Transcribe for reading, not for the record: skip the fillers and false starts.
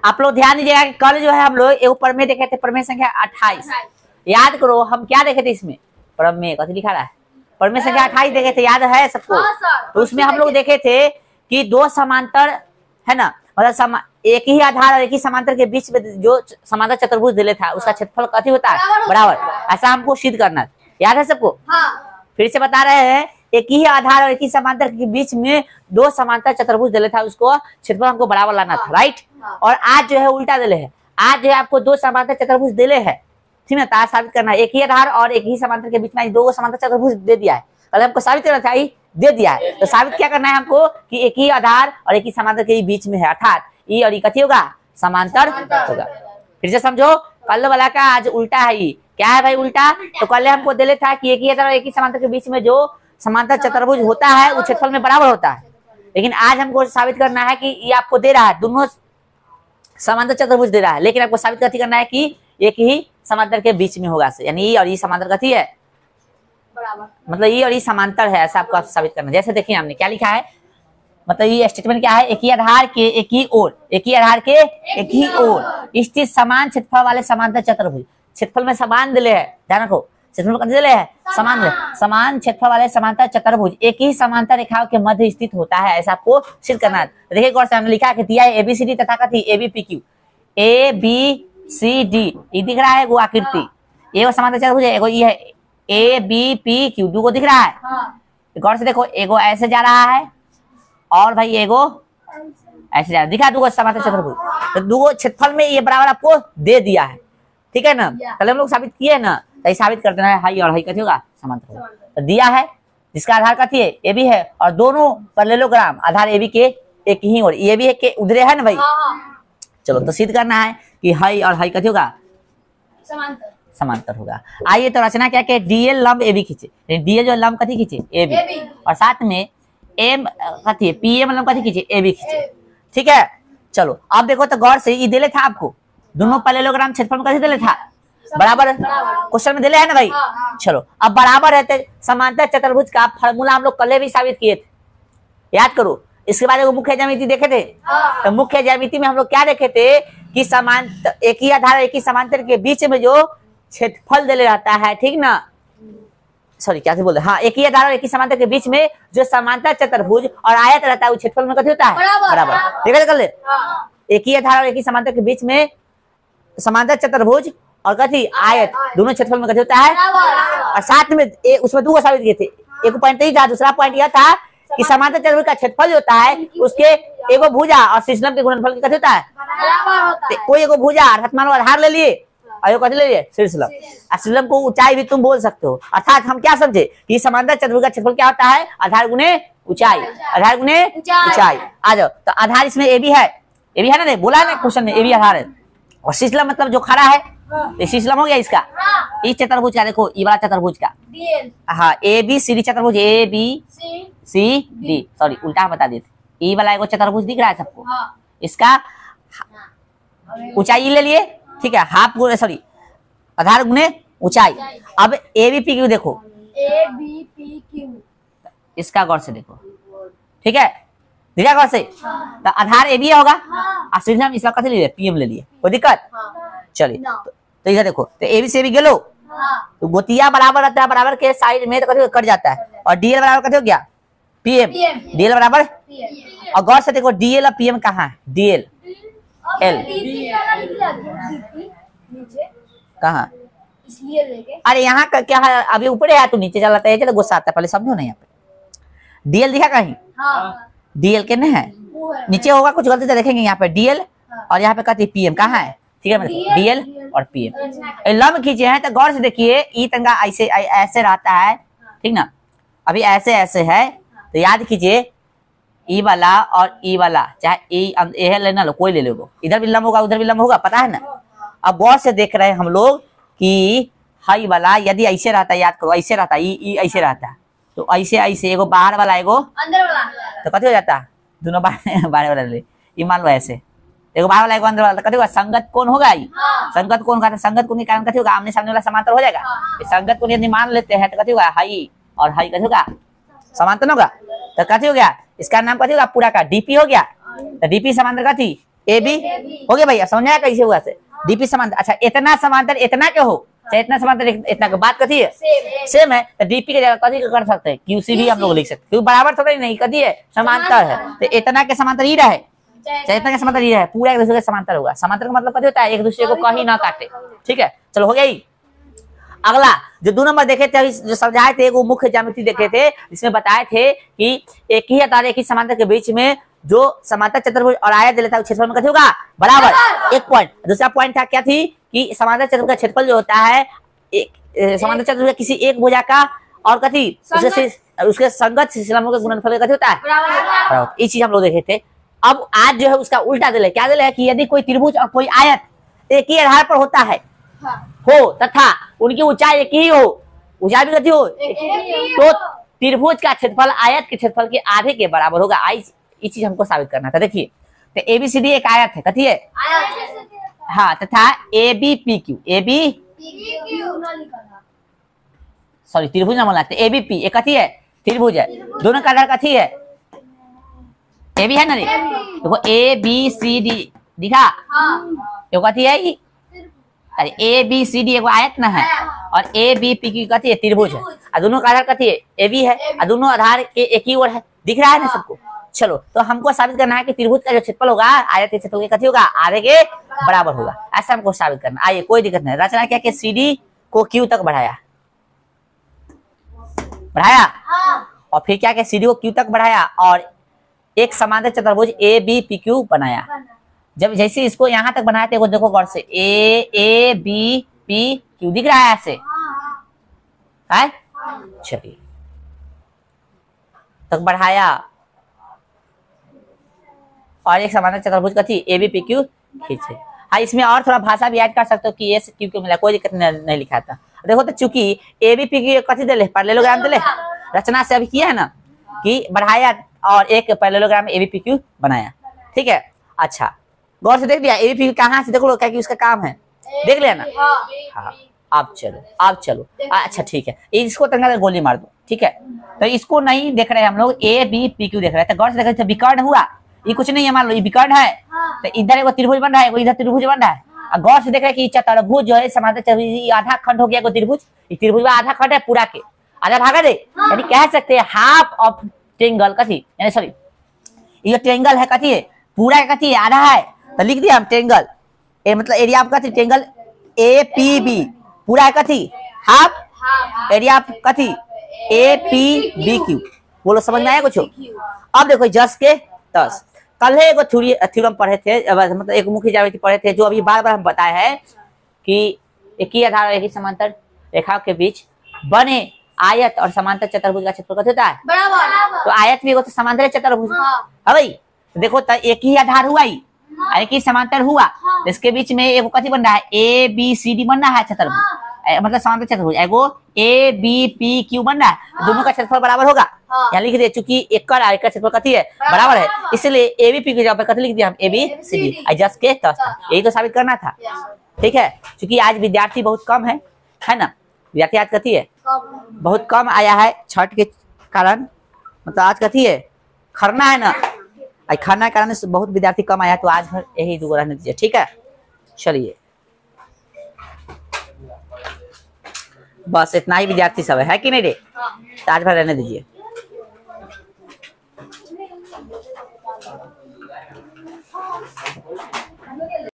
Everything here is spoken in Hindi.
आप लोग ध्यान दीजिएगा कि कल जो है हम लोग एक प्रमेय देखे थे, प्रमेय संख्या 28। याद करो हम क्या देखे थे इसमें, प्रमेय कथी लिखा रहा है, प्रमेय संख्या 28 देखे थे, याद है सबको। तो उसमें हम लोग देखे थे कि दो समांतर है ना, मतलब एक ही आधार और एक ही समांतर के बीच में जो समांतर चतुर्भुज दिले था उसका क्षेत्रफल कथी होता है, बराबर। ऐसा हमको सिद्ध करना है, याद है सबको। फिर से बता रहे हैं, एक ही आधार और एक ही समांतर के बीच में दो समांतर चतुर्भुज दिले था, उसको क्षेत्रफल हमको बराबर लाना था, राइट। और आज जो है उल्टा दिले है, आज जो है आपको दो समांतर चतुर्भुज दिले है, ठीक है। आज साबित करना है, एक ही आधार और एक ही समांतर के बीच में दो समांतर चतुर्भुज दे दिया है, कल हमको साबित करना था, दे दिया है। तो साबित क्या करना है हमको कि एक ही आधार और एक ही समांतर के बीच में है, अर्थात ई और ई कथी होगा, समांतर होगा। फिर से समझो, कल वाला का आज उल्टा है, ई क्या है भाई उल्टा। तो कल हमको दिले था कि एक ही आधार और एक ही समांतर के बीच में जो समांतर चतुर्भुज होता है वो क्षेत्रफल में बराबर होता है, लेकिन आज हमको साबित करना है कि ये आपको दे रहा है दोनों समांतर चतुर्भुज दे रहा है, लेकिन आपको साबित कथी करना है कि एक ही समांतर के बीच में होगा, यानी ई और ई समांतर कथी है, बराबर। मतलब ई और ई समांतर है, ऐसा आपको साबित करना है। जैसे देखिए हमने क्या लिखा है, मतलब ये स्टेटमेंट क्या है, एक ही आधार के एक ही ओर, एक ही आधार के एक ही ओर स्थित समान क्षेत्रफल वाले समांतर चतुर्भुज, क्षेत्रफल में समान दिले है, ध्यान रखो, क्षेत्रफल कथी दिले है, समान, समान क्षेत्रफल वाले समांतर चतुर्भुज एक ही समांतर रेखाओं के मध्य स्थित होता है, ऐसा आपको सिद्ध करना है। देखिए गौर से हमने लिखा है कि दिया है ABCD तथा कथी ABPQ, ABCD ये दिख रहा है वो आकृति, ये समांतर चतुर्भुज है, एगो ये है ABPQ, दो को दिख रहा है। गौर से देखो, एगो ऐसे जा रहा है और भाई एगो ऐसे जा रहा है, दिखा दो समांतर चतुर्भुज। तो दो क्षेत्रफल में ये बराबर आपको दे दिया है, ठीक है ना। पहले हम लोग साबित किए ना, तो साबित कर देना है हाई और हाई कथी होगा, समांतर होगा। तो दिया है जिसका आधार कथी है AB है और दोनों पैरेललोग्राम आधार AB के एक ही और ये भी है के उधरे है ना भाई। चलो तो सिद्ध करना है कि हाई और हाई कथी होगा, समांतर, समांतर होगा। आइए तो रचना क्या के DL लंब AB खींचे, DL जो लंब कथी खींचे AB, और साथ में M कथी PM लंब कथी खींचे AB खींचे, ठीक है। चलो अब देखो तो गौर से ये दिले था आपको, दोनों पैरेललोग्राम क्षेत्रफल कथी दिले था, बराबर, क्वेश्चन में दिले है ना भाई। चलो अब बराबर है तो समांतर चतुर्भुज का फार्मूला हम लोग कल भी साबित किए थे, याद करो। इसके बाद मुख्य ज्यामिति देखे थे, तो मुख्य ज्यामिति में हम लोग क्या देखे थे कि समांतर एक ही आधार एक ही समांतर के बीच में जो क्षेत्रफल दिले रहता है, ठीक ना, सॉरी क्या बोल रहे, हाँ, एक ही आधार और एक ही समांतर के बीच में जो समांतर चतुर्भुज और आयत रहता है वो क्षेत्रफल में कथी होता है, बराबर। ठीक है, कर ले, एक ही आधार और एक ही समांतर के बीच में समांतर चतुर्भुज और कथी आयत दोनों क्षेत्रफल में कथी होता है, और साथ में उसमें दो साबित किए थे, एक पॉइंट यही था, दूसरा पॉइंट यह था कि समांतर चतुर्भुज का क्षेत्रफल होता है उसके एगो भुजा और शीर्षलंब के गुणनफल कथी होता है, कोई एगो भुजा अर्थात मानो आधार ले लिए और कथी ले लिए शीर्षलंब, और शीर्षलंब को ऊंचाई भी तुम बोल सकते हो। अर्थात हम क्या समझे कि समांतर चतुर्भुज का क्षेत्रफल क्या होता है, आधार गुणे ऊंचाई, आधार गुणे ऊंचाई। आ जाओ तो आधार इसमें AB है, AB है ना, बोला है ना क्वेश्चन में AB आधार है, और शीर्षलंब मतलब जो खड़ा है, ये शीर्षलंब हो गया इसका, इस चतुर्भुज का देखो, ये वाला चतुर्भुज का, हाँ ABCD चतुर्भुज ABCD, सॉरी उल्टा बता देते, ये वाला एगो चतुर्भुज दिख रहा है सबको, इसका ऊंचाई ले लिए, ठीक है, हाफ गुणे सॉरी आधार गुणे ऊंचाई। अब ABPQ देखो, ABPQ इसका गौर से देखो, ठीक है, दिखा गौर से, तो आधार AB होगा और शीर्षलंब इसका कथी ले लिए, PM ले लिए, कोई दिक्कत, चलिए तो इधर देखो, तो AB से भी गेलो तो गोतिया बराबर रहता है, बराबर के साइड में तो कथी कट जाता है, और DL बराबर कथी हो गया PM, DL बराबर, और गौर से देखो DL और PM कहाँ है, DL L कहाँ, अरे यहाँ का क्या है, अभी ऊपर है तो नीचे चलाता है, चलो गुस्सा आता है, पहले समझो ना, यहाँ पे DL दिखा कहीं, DL के नहीं है, नीचे होगा कुछ गलती से देखेंगे, यहाँ पे DL और यहाँ पे कहती PM कहाँ है, ठीक है, DL और PM लंब खींचे हैं, तो गौर से देखिए ई तंगा ऐसे ऐसे रहता है, ठीक ना, अभी ऐसे ऐसे है, तो याद कीजिए ई वाला और ई वाला, चाहे ए लेना लो, कोई ले लो, इधर भी लंब होगा उधर भी लंब होगा, पता है ना। अब गौर से देख रहे हैं हम लोग कि हाई वाला यदि ऐसे रहता है, याद करो ऐसे रहता है, ई ऐसे रहता है, तो ऐसे ऐसे एगो बाहर वाला एगो अंदर वाला, तो कथी हो जाता है, दोनों बाहर वाला ले, ये मान लो ऐसे एगो बाहर वाला एगो अंदर वाला, कथी होगा, संगत कोण होगा, संगत कोण का, संगत कोण के कारण कथी होगा, आमने सामने वाला समांतर हो जाएगा। संगत कोण यदि मान लेते हैं तो कथी होगा, हाई और हाई कथी होगा, समांतर होगा, तो कथी हो गया, इसका नाम कथी होगा पूरा का DP हो गया, तो DP समांतर कथी ए बी हो गया भैया, समझ आया कैसे हुआ से डीपी समांतर। अच्छा इतना समांतर इतना क्या हो, चाहे इतना समांतर इतना का बात कथी है सेम है, तो डीपी के जगह कथी कर सकते हैं क्यूसी भी हम लोग लिख सकते हैं, क्योंकि बराबर थोड़ा नहीं कथी है समांतर है, तो इतना के समांतर ही रहे चाहे इतना के समांतर ही रहे, पूरा एक दूसरे के समांतर होगा। समांतर का मतलब कथी होता है एक दूसरे को कहीं ना काटे। ठीक है चलो हो गया ही। अगला जो 2 नंबर देखे थे जो समझाए थे वो मुख्य ज्यामिति देखे थे, जिसमें बताए थे कि एक ही आधार एक ही समांतर के बीच में जो समांतर चतुर्भुज और आयत दे लेता है क्षेत्रफल में कथी होगा बराबर। एक पॉइंट। दूसरा पॉइंट था क्या थी कि समांतर चतुर्भुज का क्षेत्रफल जो होता है समांतर चतुर्भुज किसी एक भुजा का और कथी उसके संगत शिलामों के गुणनफल कथी होता है बराबर। ये चीज हम लोग देखे थे। अब आज जो है उसका उल्टा दिल है, क्या दिल है कि यदि कोई त्रिभुज और कोई आयत एक ही आधार पर होता है हो तथा उनकी ऊंचाई एक ही हो, ऊंचाई भी कथी हो तो त्रिभुज का क्षेत्रफल आयत के क्षेत्रफल के आधे के बराबर होगा। ये चीज हमको साबित करना था। देखिए तो एबीसीडी एक आयत है कथी है हाँ, तथा A B P Q sorry त्रिभुज ना बोलना ए बी पी एक कथी है त्रिभुज है, दोनों का आधार कथी है ए बी है ना। देखो ए बी सी डी दिखा ये कथी है अरे ए बी सी डी एगो आयत ना है और ए बी पी की कथी है त्रिभुज है, और दोनों का आधार कथी है ए बी है, और दोनों आधार के एक ही ओर है, दिख रहा है ना सबको। चलो तो हमको साबित करना है कि त्रिभुज का जो क्षेत्रफल होगा आयत के क्षेत्रफल के कथी होगा आधे के बराबर होगा, ऐसा हमको साबित करना। आइए कोई दिक्कत नहीं। रचना क्या कि सी डी को क्यू तक बढ़ाया और फिर क्या सी डी को क्यू तक बढ़ाया और एक समांतर चतुर्भुज ए बी पी क्यू बनाया। जब जैसे इसको यहाँ तक बनाए थे देखो गौर से ए बी पी क्यू दिख रहा है ऐसे है। चलिए तक बढ़ाया और एक समांतर चतुर्भुज का थी ए बी पी क्यू खींचे। हाँ इसमें और थोड़ा भाषा भी ऐड कर सकते हो कि ए से क्यू क्यू मिला, कोई दिक्कत नहीं लिखा था। देखो तो चूंकि ए बी पी क्यू कथी दे पैरेललोग्राम दे रचना से अभी किया है ना कि बढ़ाया और एक parallelogram A B P Q बनाया। ठीक है अच्छा गौर से देख लिया ए बी पी कहाँ से देख लो क्या कि उसका काम है देख लिया ना। हाँ अब चलो अच्छा ठीक है इसको तंगा गोली मार दो। ठीक है तो इसको नहीं देख रहे हम लोग ए बी पी क्यू देख रहे थे, गौर से देख रहे थे विकर्ण हुआ ये कुछ नहीं है मान लो ये विकर्ण है तो इधर एगो त्रिभुज बन रहा है इधर त्रिभुज बन रहा है, और गौर से देख रहे हैं कि चतुर्भुज जो है समांतर चतुर्भुज आधा खंड हो गया एगो त्रिभुज, ये त्रिभुज में आधा खंड है पूरा के आधा भागा दे यानी कह सकते हैं हाफ ऑफ ट्रायंगल कथी यानी सॉरी ये ट्रायंगल है कथी है पूरा कथी है आधा है, तो लिख दिया हम ट्रायंगल ए मतलब एरिया ऑफ कथी ट्रायंगल ए पी बी पूरा है कथी हाफ एरिया ऑफ कथी ए पी बी क्यू। बोलो समझ में आया कुछ। अब देखो जस के तस कल एगो थ्योरम पढ़े थे मतलब एक मुख्य ज्यामिति पढ़े थे जो अभी बार बार हम बताए हैं कि एक ही आधार और एक ही समांतर रेखाओं के बीच बने आयत और समांतर चतुर्भुज का क्षेत्रफल कितना होता है बराबर। तो आयत भी तो समांतर चतुर्भुज है भाई देखो तो एक ही आधार हुआ ही एक ही समांतर हुआ तो इसके बीच में एक कथी बन रहा है ए बी सी डी बन रहा है चतुर्भुज मतलब समांतर चतुर्भुज एगो ए बी पी क्यू बन रहा है दोनों का क्षेत्रफल बराबर होगा। यहाँ लिख दिया चूंकि एक का क्षेत्रफल कथी है बराबर है इसलिए ए बी पी की जगह पर कथी लिख दिया हम A B C D just के तस यही तो साबित करना था। ठीक है क्योंकि आज विद्यार्थी बहुत कम है ना विद्यार्थी आज कथी है बहुत कम आया है छठ के कारण मतलब आज कथी है खरना है ना खरना के कारण से बहुत विद्यार्थी कम आया तो आज यही दो रहने दीजिए। ठीक है चलिए बस इतना ही विद्यार्थी सब है कि नहीं रे आज भर रहने दीजिए।